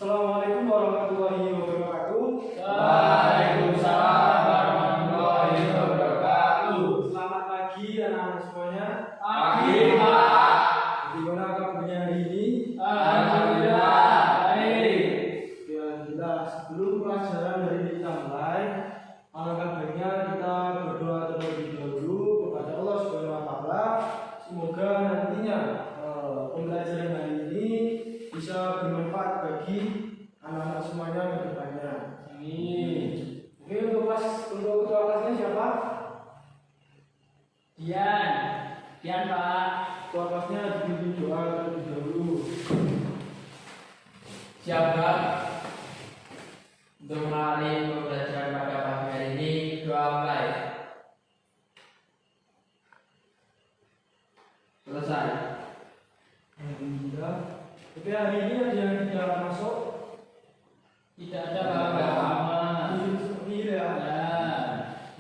Assalamualaikum warahmatullahi wabarakatuh. Waalaikumsalam warahmatullahi wabarakatuh. Selamat pagi anak-anak semuanya. Pagi, Pak. Gimana kabarnya hari ini? Alhamdulillah baik. Ya, kita sebelum pelajaran hari ini kita mulai, alangkah baiknya kita berdoa terlebih dahulu kepada Allah Subhanahu wa taala. Semoga nantinya pembelajaran hari ini bisa bermanfaat bagi anak-anak semuanya ke depannya. Amin. Oke, untuk ketua kelasnya siapa? Dian Pak. Ketua kelasnya dibimbing doa terlebih dahulu. Siapa? Untuk mengawali pembelajaran pada pagi hari ini, doa mulai. Selesai. Alhamdulillah. Oke, hari ini ada yang tidak masuk. Tidak ada apa-apa. Ini ya.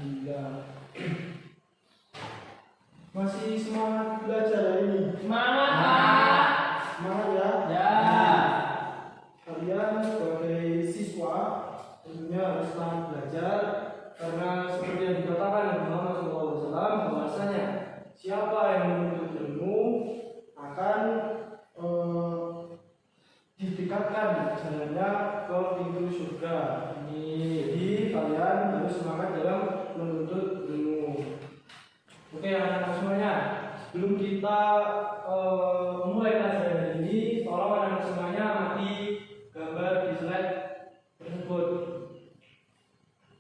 Alhamdulillah. Masih semangat belajar hari ini? Semangat Pak. Semangat ya. Ya. Kalian sebagai siswa tentunya harus semangat belajar karena seperti yang dikatakan oleh Muhammad SAW bahwasanya siapa yang menuntut ilmu akan ditingkatkan jalannya ke pintu surga. Jadi kalian harus semangat dalam menuntut ilmu. Oke anak-anak semuanya, sebelum kita mulai pelajaran hari ini, tolong anak-anak semuanya amati gambar di slide tersebut.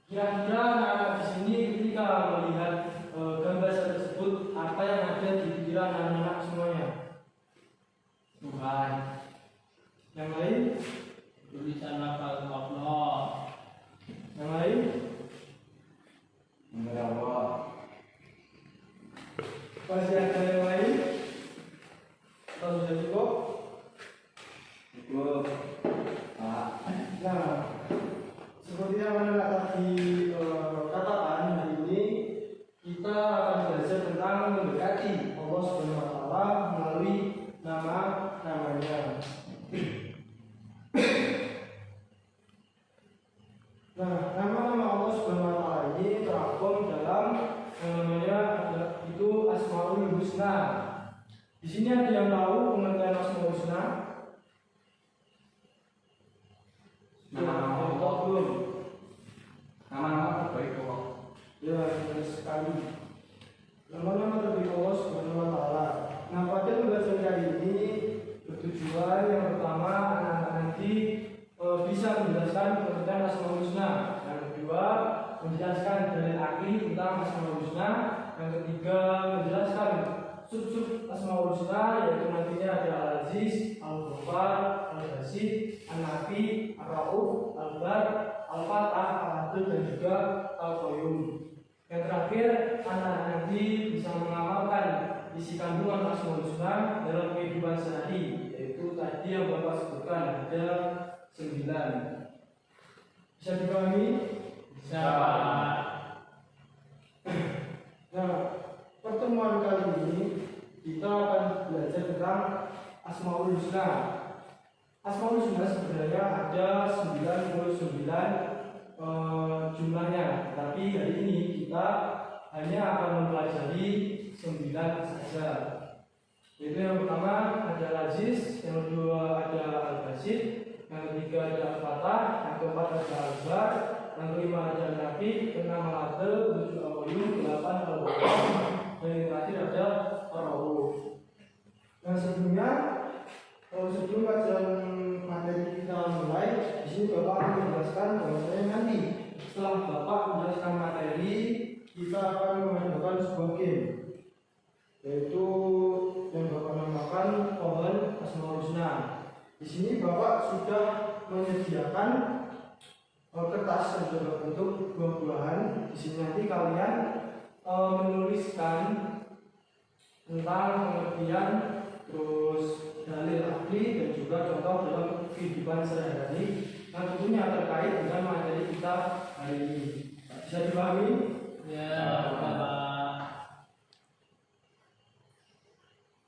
Kira-kira anak-anak di sini ketika melihat gambar tersebut, apa yang ada di pikiran anak-anak semuanya? Tuhan. Yang lain? Tulisan lafal Allah. Yang lain? Allah. Masih ada yang lain? Atau sudah cukup? Cukup. Pak. Nah, seperti yang anak tadi katakan hari ini, kita akan belajar tentang mendekati Allah Subhanahu wa taala melalui nama-namanya. Nah, nama-nama Allah Subhanahu wa taala ini terangkum dalam yang namanya itu Asmaul Husna. Di sini ada yang tahu pengertian Asmaul Husna? Nama-nama Allah belum. Nama-nama terbaik Allah. Ya, benar sekali. Nama-nama terbaik Allah Subhanahu wa taala. Nah, pada pembelajaran kali ini bertujuan yang pertama anak-anak nanti bisa menjelaskan pengertian Asmaul Husna. Yang kedua, menjelaskan dalil akli tentang Asmaul Husna. Yang ketiga, menjelaskan sub-sub Asmaul Husna, yaitu nantinya ada Al-Aziz, Al-Ghaffar, Al-Basit, An-Nafi, Ar-Rauf, Al-Bar, Al-Fatah, Al-Adil, dan juga Al-Qayyum. Yang terakhir, anak nanti bisa mengamalkan isi kandungan Asmaul Husna dalam kehidupan sehari, yaitu tadi yang Bapak sebutkan ada 9. Bisa dipahami? Bisa. Nah, pertemuan kali ini kita akan belajar tentang Asmaul Husna. Asmaul Husna sebenarnya ada 99 jumlahnya, tapi hari ini kita hanya akan mempelajari 9 saja. Yaitu yang pertama ada Al-Aziz, yang kedua ada Al-Basit, yang ketiga ada Al-Fatah, yang keempat ada Al-Bar, yang kelima ada Nabi, keenam Al-Adil, ketujuh Al-Qayyum, 8 Al-Ghaffar, dan yang terakhir ada Ar-Rauf. Nah sebelum kajian materi kita mulai, di sini Bapak akan menjelaskan bahwasanya nanti setelah Bapak menjelaskan materi, kita akan mengadakan sebuah game, yaitu yang Bapak namakan pohon Asmaul Husna. Di sini Bapak sudah menyediakan kertas yang sudah berbentuk buah-buahan. Di sini nanti kalian menuliskan tentang pengertian, terus dalil akli dan juga contoh dalam kehidupan sehari-hari yang tentunya terkait dengan materi kita hari ini. Bisa dipahami? Ya, Bapak.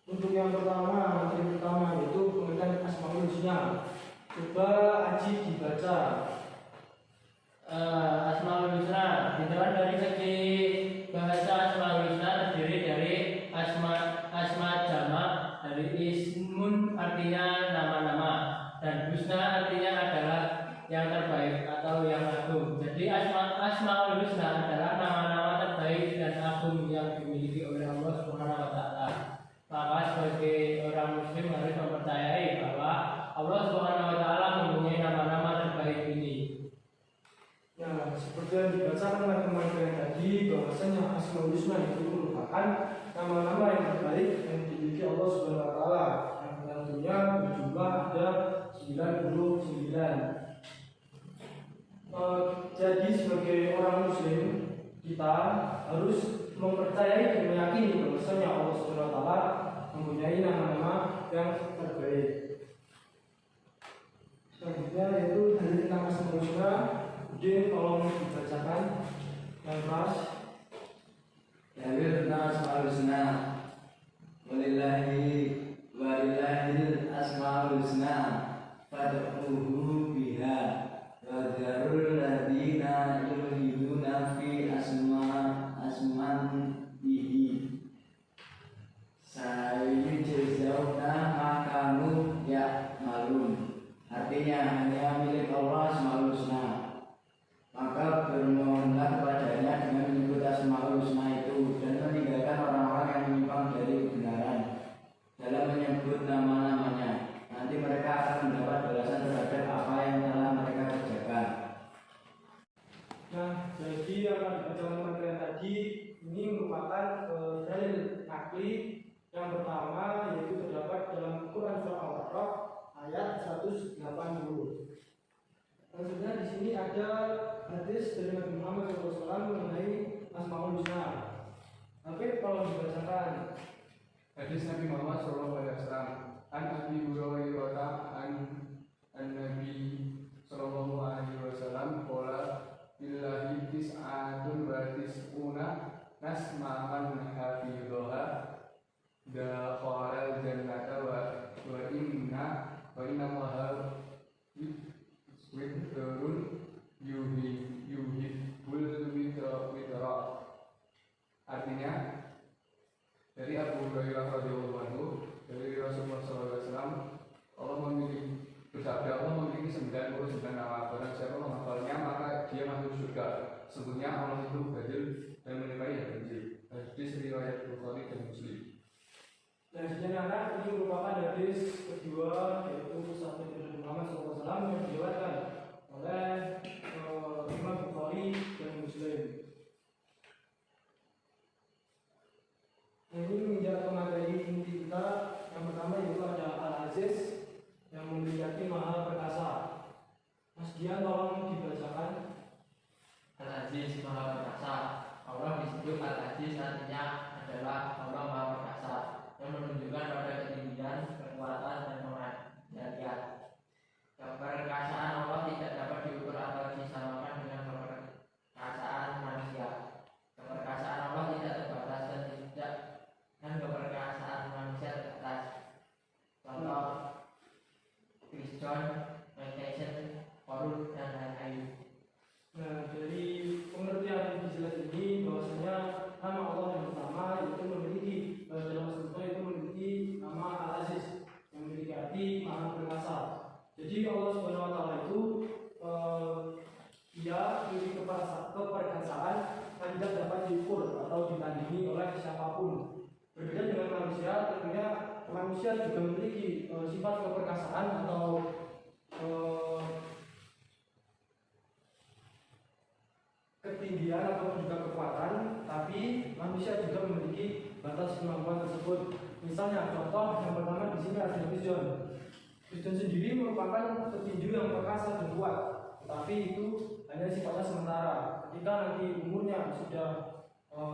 Untuk yang pertama, materi pertama yaitu pengertian Asmaul Husna. Coba artinya nama-nama, dan husna artinya adalah yang terbaik atau yang agung. Jadi Asmaul Husna adalah nama-nama terbaik dan agung yang dimiliki oleh Allah Subhanahu wa taala. Maka sebagai orang muslim harus mempercayai bahwa Allah Subhanahu wa taala mempunyai nama-nama terbaik ini. Ya, seperti yang dibacakan oleh teman-teman tadi, bahwasanya Asmaul Husna itu merupakan nama-nama yang terbaik yang dimiliki Allah Subhanahu wa taala. Yang tentunya berjumlah ada 99. Jadi sebagai orang muslim kita harus mempercayai dan meyakini bahwasanya Allah Subhanahu wa taala mempunyai nama-nama yang terbaik. Selanjutnya yaitu dari nama Asmaul Husna. Jadi tolong dibacakan yang keras. Dalil Asmaul Husna. Walillahil asmaul husna fad'uhu biha wa dzarul ladzina yulhiduna fi asman bihi sayujzauna ma kanu ya'malun. Artinya hanya milik Allah Asmaul Husna, maka bermohonlah kepadanya dengan menyebut Asmaul Husna itu dan meninggalkan orang-orang yang menyimpang dari kebenaran dalam menyebut nama-namanya. Nanti mereka akan mendapat balasan terhadap apa yang telah mereka kerjakan. Nah, jadi yang dibacakan teman-teman tadi ini merupakan dalil akli yang pertama, yaitu terdapat dalam Quran surah Al-Baqarah ayat 180. Selanjutnya di sini ada hadis dari Nabi Muhammad SAW mengenai Asmaul Husna. Tapi kalau dibacakan hadis Nabi Muhammad SAW an Abi Hurairah an Nabi sallallahu alaihi wasallam qala billahi tis'atun wa tis'una nasma'an hafidhaha dakhala jannata wa inna allaha witrun yuhibbul witra. Artinya dari Abu Hurairah radhiyallahu anhu dari Rasulullah SAW, Allah memiliki 99 nama. Barang siapa menghafalnya maka dia masuk surga. Sesungguhnya Allah itu adil dan menyukai yang benci. Hadis riwayat Bukhari dan Muslim. dan sebenarnya ini merupakan hadis kedua, yaitu sabda dari Muhammad SAW yang diriwayatkan oleh Imam Bukhari dan Muslim. Ini menginjak materi inti kita. Yang pertama yaitu ada Al-Aziz yang memiliki maha perkasa. Mas Dian tolong dibacakan. Al-Aziz Maha Perkasa. Allah disebut Al-Aziz artinya adalah Allah Maha Perkasa, yang menunjukkan pada ketinggian, kekuatan dan pengendalian. Keperkasaan Allah tidak dapat diukur atau disamakan dengan keperkasaan manusia. Keperkasaan Allah tidak terbatas dan keperkasaan manusia terbatas. Contoh Chris John, Mike Tyson, Korun, dan lain-lain. Nah, dari pengertian yang jelas ini bahwasanya nama Allah yang pertama itu memiliki dalam sebutnya itu memiliki nama Al-Aziz yang memiliki arti maha perkasa. Jadi Allah Subhanahu wa taala itu dia memiliki keperkasaan yang tidak dapat diukur atau ditandingi oleh siapapun. Berbeda dengan manusia, tentunya manusia juga memiliki sifat keperkasaan atau ketinggian atau juga kekuatan, tapi manusia juga memiliki batas kemampuan tersebut. Misalnya contoh yang pertama di sini ada Christian. Christian sendiri merupakan petinju yang perkasa dan kuat, tetapi itu hanya sifatnya sementara. Ketika nanti umurnya sudah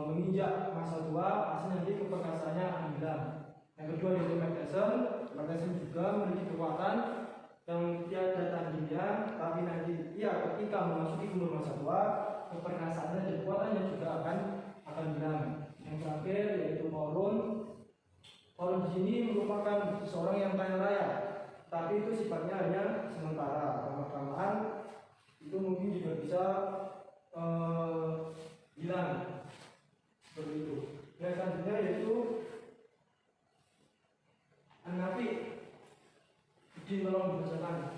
menginjak masa tua, pasti nanti keperkasaannya akan hilang. Yang kedua yaitu Mike Tyson. Mike Tyson juga memiliki kekuatan yang tiada tandingnya, tapi nanti ketika memasuki umur masa tua, keperkasaannya dan kekuatannya juga akan hilang. Yang terakhir yaitu Korun. Korun di sini merupakan seorang yang kaya raya, tapi itu sifatnya hanya sementara. Lama-kelamaan itu mungkin juga bisa hilang. Seperti itu. Yang selanjutnya yaitu An-Nafi. Jadi tolong dibacakan.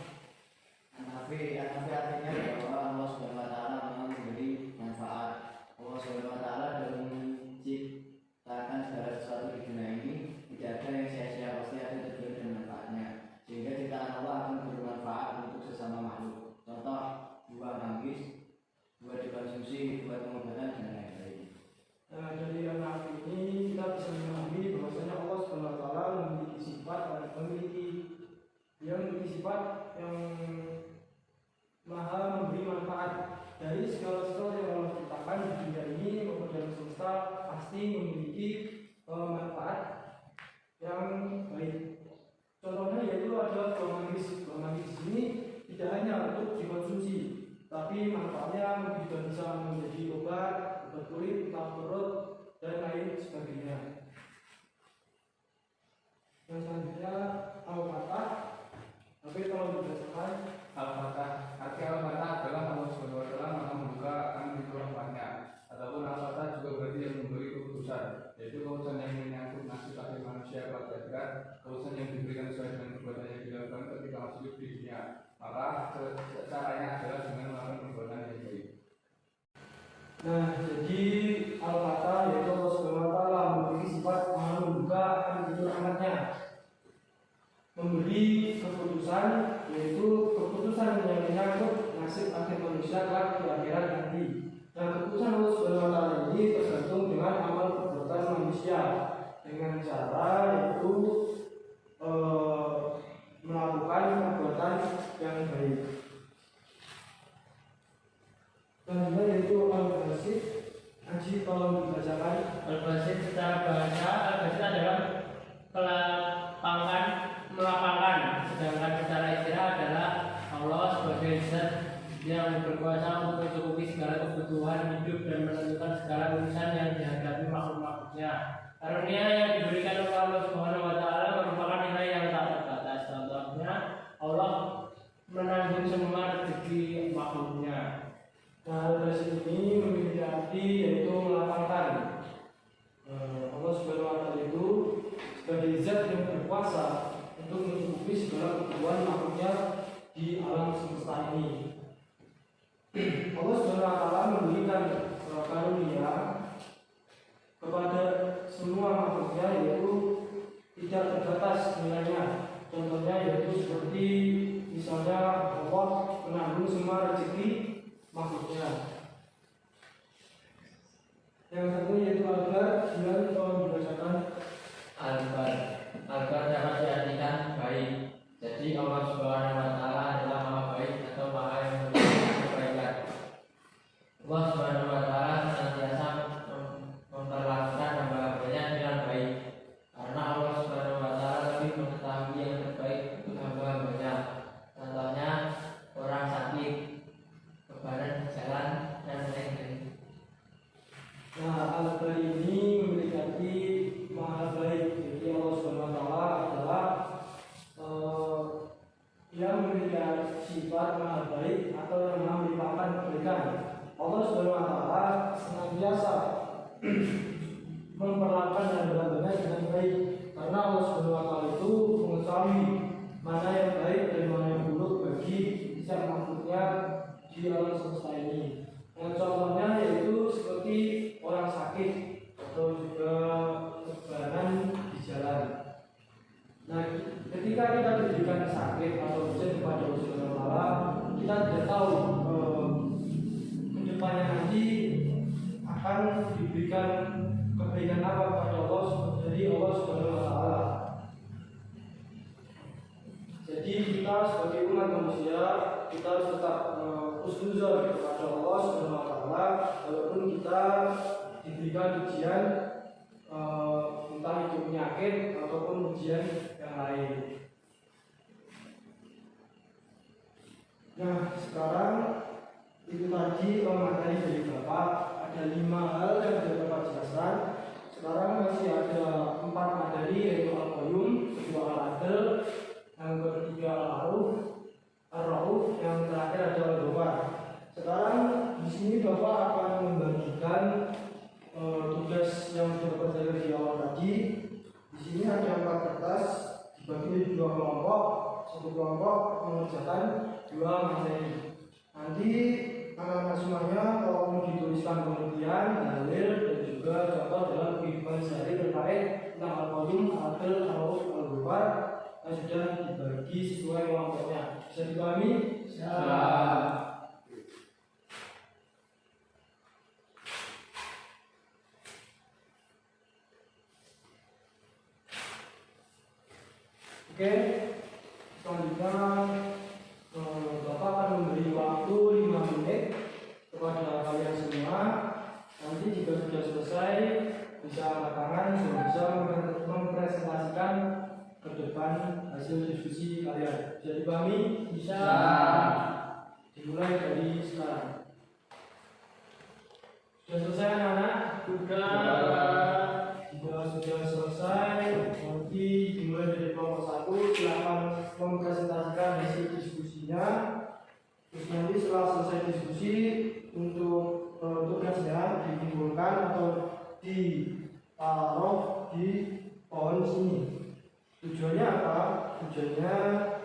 Anafi artinya bahwa Allah Subhanahu wa taala memang memberi manfaat. Allah Subhanahu wa taala dalam menciptakan segala sesuatu di dunia ini tidak ada yang sia-sia, pasti ada tujuan dan manfaatnya. Sehingga ciptaan Allah akan bermanfaat untuk sesama makhluk. Contoh, buah manggis, buah dikonsumsi, buat pengobatan dan lain-lain. Nah, dari anak ini kita bisa memahami bahwasanya Allah Subhanahu wa taala memiliki sifat yang maha memberi manfaat. Dari segala sesuatu yang Allah ciptakan di dunia ini maupun dalam semesta pasti memiliki manfaat yang baik. Contohnya yaitu ada buah manggis. Buah manggis ini tidak hanya untuk dikonsumsi, tapi manfaatnya juga bisa menjadi obat kulit, entah perut, dan lain sebagainya. Yang selanjutnya al-fatah. Tapi kalau dibacakan Al-Fatah, arti Al-Fatah adalah Allah Subhanahu wa taala maha membuka akan pintu rahmatnya. Ataupun Al-Fatah juga berarti yang memberi keputusan, yaitu keputusan yang menyangkut nasib akhir manusia kelak akhirat, keputusan yang diberikan sesuai dengan perbuatan yang dilakukan ketika masih hidup di dunia. Maka caranya adalah dengan melakukan perbuatan yang baik. Nah, jadi al-fatah yaitu Allah Subhanahu wa taala memiliki sifat maha membuka akan pintu rahmatnya. Memberi keputusan yaitu keputusan yang menyangkut nasib akhir manusia kelak di akhirat nanti. Nah, keputusan Allah Subhanahu wa taala ini tergantung dengan amal perbuatan manusia dengan cara yaitu melakukan perbuatan yang baik. Selanjutnya yaitu al-basit. Haji tolong dibacakan. Al-basit secara bahasa, al-basit adalah melapangkan, sedangkan secara istilah adalah Allah sebagai zat yang berkuasa untuk mencukupi segala kebutuhan hidup dan menentukan segala urusan yang dihadapi makhluk-makhluknya. Karunia yang diberikan oleh Allah Subhanahu wa taala merupakan nilai yang tak terbatas. Contohnya, Allah menanggung semua rezeki makhluknya. Nah, al-basit ini memiliki arti yaitu melapangkan. Allah Subhanahu wa taala itu sebagai zat yang berkuasa untuk mencukupi segala kebutuhan makhluknya di alam semesta ini. Allah Subhanahu wa taala memberikan karunia kepada semua makhluknya yaitu tidak terbatas nilainya. Contohnya yaitu seperti misalnya Allah menanggung semua rezeki makhluknya. Yang satu yaitu albar, dengan tolong dibacakan. Albar dapat diartikan baik. Jadi Allah Subhanahu wa taala adalah maha baik atau maha yang memberikan kebaikan. Allah Subhanahu wa taala senantiasa memperlakukan hamba-hambanya dengan baik. Karena Allah Subhanahu wa taala lebih mengetahui yang terbaik untuk hamba-hambanya. Contohnya orang sakit, kebaran jalan dan lain-lain. Nah, albar ini memiliki arti maha baik. Jadi Allah Subhanahu wa taala adalah yang memiliki sifat maha baik atau yang maha melimpahkan kebaikan. Allah Subhanahu wa taala senantiasa memperlakukan hamba-hambanya dengan baik karena Allah Subhanahu wa taala itu mengetahui mana yang baik dan mana yang buruk bagi setiap makhluknya di alam semesta ini. Nah, contohnya yaitu seperti orang sakit atau juga kebaran di jalan. Nah, ketika kita diberikan sakit atau ujian kepada Allah Subhanahu wa taala, kita tidak tahu kedepannya nanti akan diberikan kebaikan apa kepada Allah dari Allah Subhanahu wa taala. Jadi kita sebagai umat manusia kita harus tetap husnuzon kepada Allah Subhanahu wa taala walaupun kita diberikan ujian entah itu penyakit ataupun ujian yang lain. Nah, sekarang itu tadi materi dari Bapak ada 5 hal yang sudah Bapak jelaskan. Sekarang masih ada 4 materi yaitu al-qayyum, kedua al-adl, yang ketiga al-aruf, ar-rauf, yang terakhir adalah al-ghafar. Sekarang di sini Bapak akan membagikan tugas yang sudah berjalan di awal tadi. Di sini ada 4 kertas dibagi 2 kelompok. satu kelompok mengerjakan 2 materi. Nanti anak-anak semuanya tolong dituliskan pengertian, dalil, dan juga contoh dalam kehidupan sehari terkait tentang Al-Qayyum, Al-Adl, Al-Rauf, Al-Ghafar yang sudah dibagi sesuai kelompoknya. Bisa dipahami? Bisa. Oke, selanjutnya Bapak akan memberi waktu 5 menit kepada kalian semua. Nanti jika sudah selesai, bisa angkat tangan dan bisa mempresentasikan ke depan hasil diskusi kalian. Bisa dipahami? Bisa. Dimulai dari sekarang. Sudah selesai anak-anak? Sudah. Jika sudah selesai, nanti dimulai dari kelompok 1. Silakan mempresentasikan hasil diskusinya. Terus nanti setelah selesai diskusi, untuk tugasnya dikumpulkan atau ditaruh di pohon sini. Tujuannya apa? Tujuannya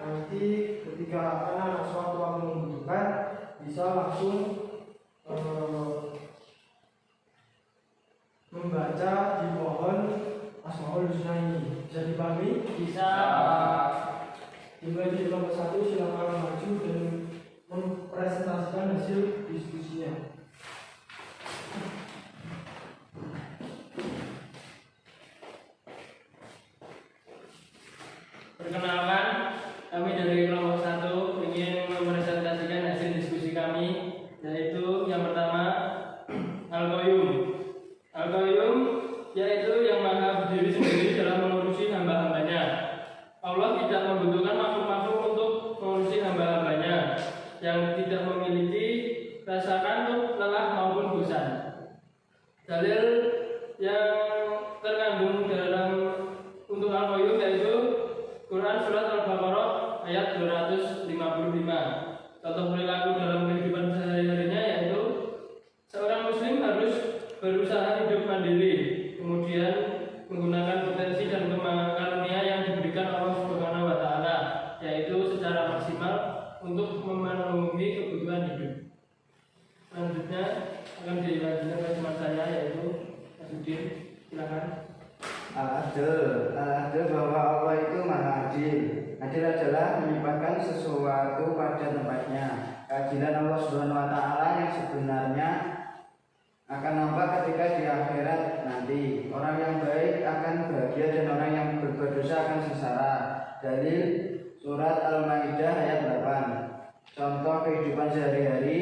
nanti ketika anak-anak suatu waktu membutuhkan bisa langsung membaca di pohon Asmaul Husna ini. Bisa dipahami? Bisa. Dimulai di kelompok 1, silakan maju dan mempresentasikan hasil diskusinya. Perkenalkan, kami dari kelompok 1 ingin mempresentasikan hasil diskusi kami, yaitu yang pertama Al-Qayyum. Al-Qayyum yaitu yang maha berdiri sendiri dalam mengurusi hamba-hambanya. Allah tidak membutuhkan makhluk-makhluk untuk mengurusi hamba-hambanya yang tidak memiliki rasa kantuk, lelah maupun bosan. Dalil yang terkandung dalam untuk Al-Qayyum yaitu Quran Surat Al-Baqarah ayat 255. Contoh perilaku dalam kehidupan sehari-harinya yaitu seorang muslim harus berusaha hidup mandiri, kemudian menggunakan potensi dan karunia yang diberikan Allah Subhanahu wa taala, yaitu secara maksimal untuk memenuhi kebutuhan hidup. Selanjutnya akan dilanjutkan oleh teman saya yaitu Mas Udin. Silakan. Al-Adl bahwa Allah itu maha adil. Adil adalah menempatkan sesuatu pada tempatnya. Keadilan Allah Subhanahu wa taala yang sebenarnya akan nampak ketika di akhirat nanti. Orang yang baik akan bahagia dan orang yang berbuat dosa akan sengsara. Dalil surat Al-Maidah ayat 8. Contoh kehidupan sehari-hari.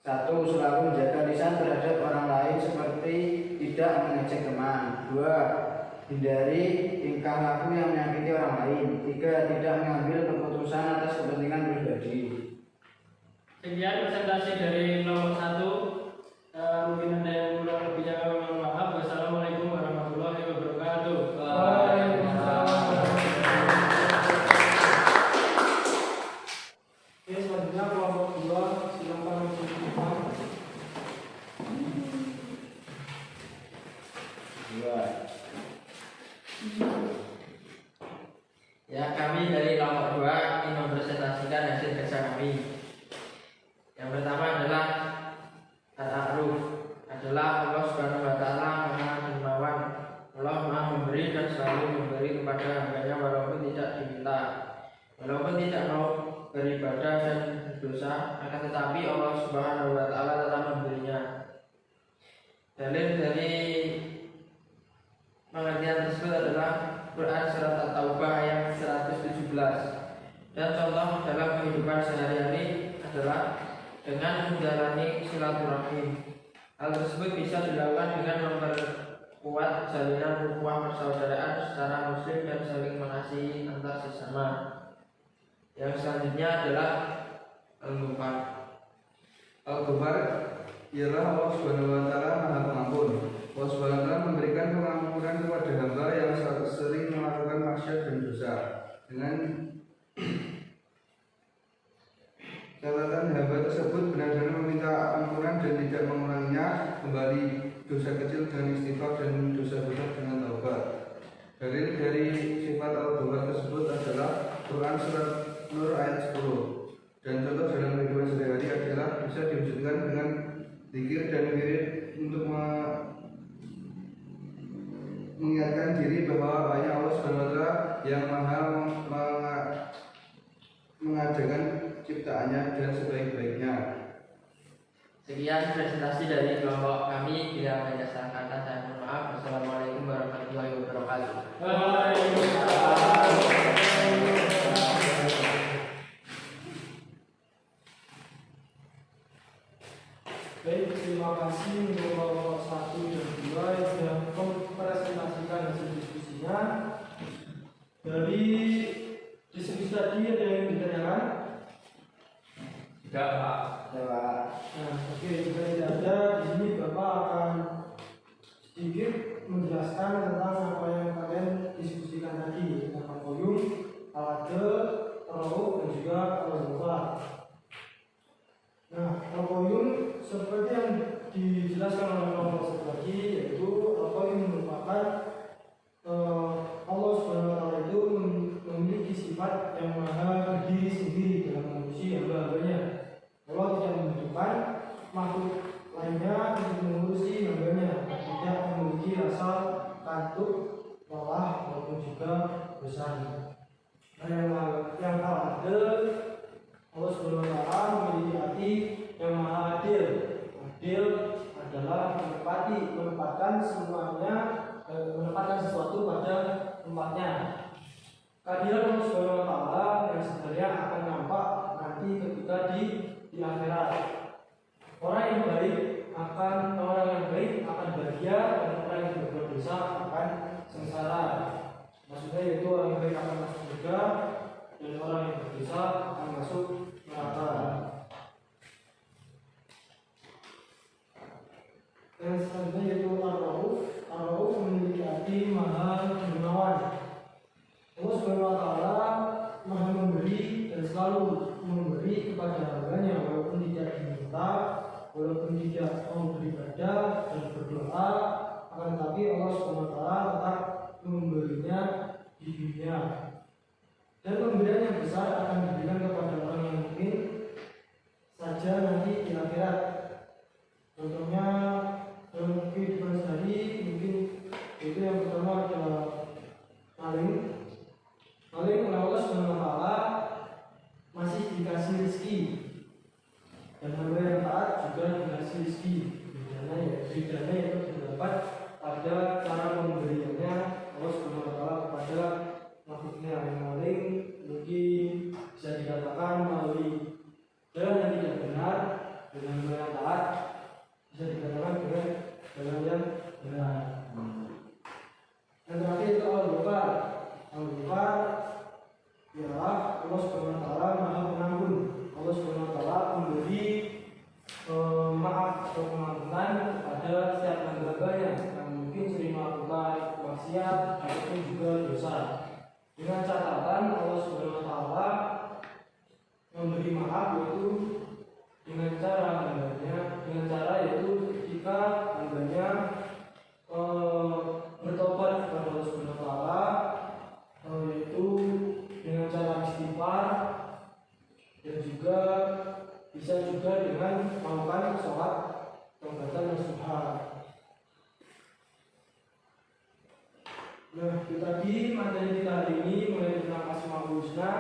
1. Selalu menjaga lisan terhadap orang lain seperti tidak mengejek teman. 2. Hindari tingkah laku yang menyakiti orang lain. 3. Tidak mengambil keputusan atas kepentingan pribadi. Sekian presentasi dari nomor 1. Mungkin ada yang kurang lebihnya kami mohon maaf. Wassalamualaikum warahmatullahi wabarakatuh. Oke, selanjutnya kelompok 2, silakan maju ke depan. Ya, kami dari kelompok 2 ingin mempresentasikan hasil kerja kami. Yang pertama adalah Al-A'ruf adalah Allah Subhanahu wa taala Maha Dermawan. Allah Maha memberi dan selalu memberi kepada hambanya walaupun tidak diminta. Walaupun tidak mau beribadah dan berdosa, akan tetapi Allah Subhanahu wa taala tetap memberinya. Dalil dari pengertian tersebut adalah Quran Surat At-Taubah ayat 117. Dan contoh dalam kehidupan sehari-hari adalah dengan menjalani silaturahim. Hal tersebut bisa dilakukan dengan memperkuat jalinan ukhuwah persaudaraan secara muslim dan saling mengasihi antar sesama. Yang selanjutnya adalah Al-Ghafar. Al-Ghafar ialah Allah Subhanahu wa taala Maha Pengampun. Allah Subhanahu wa taala memberikan pengampunan kepada hamba yang sering melakukan maksiat dan dosa. Dengan catatan hamba tersebut benar-benar meminta ampunan dan tidak mengulanginya kembali, dosa kecil dengan istighfar dan dosa besar dengan taubat. Dalil dari sifat Al-Ghafar tersebut adalah Quran surat Nur ayat 10. Dan contoh dalam kehidupan sehari-hari adalah bisa diwujudkan dengan zikir dan wirid untuk mengingatkan diri bahwa hanya Allah SWT yang maha mengadakan ciptaannya dan sebaik-baiknya. Sekian presentasi dari kelompok kami. Bila ada salah kata saya mohon maaf. Wassalamualaikum warahmatullahi wabarakatuh. Baik, terima kasih untuk kelompok 1 dan 2 yang sudah mempresentasikan hasil diskusinya. Dari diskusi tadi ada yang ditanyakan? Tidak, Pak. Nah, oke, jika tidak ada, di sini Bapak akan sedikit menjelaskan tentang apa yang kalian diskusikan tadi tentang koyum, alade, terlalu, dan juga al-ghufar. Nah, al-koyum seperti yang dijelaskan oleh kelompok satu tadi, yaitu al-koyum merupakan Allah SWT itu memiliki sifat yang maha berdiri sendiri dalam mengurusi hamba-hambanya. Allah tidak membutuhkan makhluk lainnya untuk mengurusi hambanya, tidak memiliki rasa kantuk, lelah, maupun juga bosan. Nah, yang ada Allah SWT memiliki hati yang maha adil. Adil adalah menempatkan semuanya, menempatkan sesuatu pada tempatnya. Keadilan Allah SWT yang sebenarnya akan nampak nanti ketika di akhirat. Orang yang baik akan bahagia, dan orang yang berbuat dosa akan sengsara. Maksudnya yaitu orang yang baik akan masuk surga dan orang yang berdosa akan masuk neraka. Dan selanjutnya yaitu Ar-Rauf memiliki hati maha dermawan. Allah SWT maha memberi dan selalu memberi kepada hambanya walaupun tidak diminta, walaupun tidak mau beribadah dan berdoa, akan tetapi Allah SWT tetap memberinya di dunia. Dan pemberian yang besar akan diberikan kepada orang yang mungkin saja nanti di akhirat. Contohnya dalam kehidupan sehari mungkin itu yang pertama adalah maling oleh Allah SWT masih dikasih rezeki, dan hamba yang taat juga dikasih rezeki. Bedanya itu terdapat pada cara pemberiannya Allah SWT kepada makhluknya. Yang maling mungkin bisa dikatakan melalui jalan yang tidak benar, dengan hamba yang taat bisa dikatakan dengan jalan yang benar. Yang terakhir itu al-ghufar. Al-ghufar ialah Allah SWT maha pengampun. Allah SWT memberi maaf atau pengampunan kepada setiap hamba-hambanya yang mungkin sering melakukan maksiat ataupun juga dosa. Dengan catatan Allah SWT memberi maaf yaitu dengan cara yaitu ketika hambanya bertobat kepada Allah SWT, yaitu dengan cara istighfar, dan juga bisa juga dengan melakukan sholat taubatan nasuha. Nah, itu tadi materi kita hari ini mulai tentang Asmaul Husna.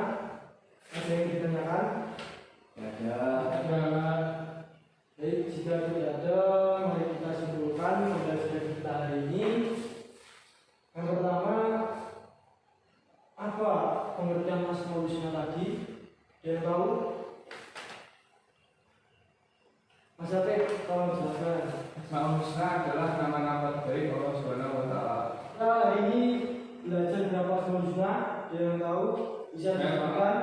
Ada yang ditanyakan? Ada. Baik, jika tidak ada, mari kita simpulkan pembelajaran kita hari ini. Yang pertama, apa pengertian Asmaul Husna tadi? Dia tahu? Mas Apik, tolong jelaskan. Asmaul Husna adalah nama-nama baik Allah Subhanahu wa Ta'ala. Kita hari ini belajar berapa Asmaul Husna? Dia yang tahu? Bisa dijelaskan?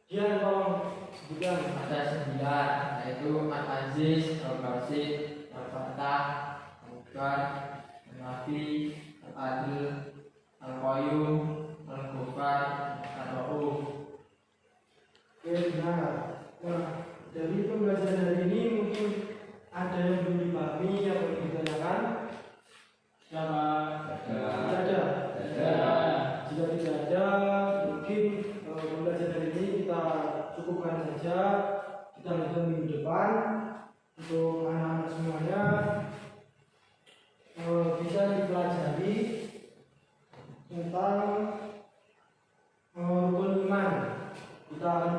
Dia tolong sebutkan. Ada 9, yaitu Al-Aziz, Al-Basit, Al-Fatah, Al-Mughbar, Al-Nafi, Al-Adil, Al-Qayyum, Al-Ghufar, Al-Rauf. Oke, benar. Nah, dari pembelajaran hari ini mungkin ada yang belum dipahami yang perlu ditanyakan. Siapa? Tidak ada. Jika tidak ada, mungkin pembelajaran ini kita cukupkan saja. Kita lanjutkan minggu depan. Untuk anak-anak semuanya bisa dipelajari tentang rukun iman. Kita akan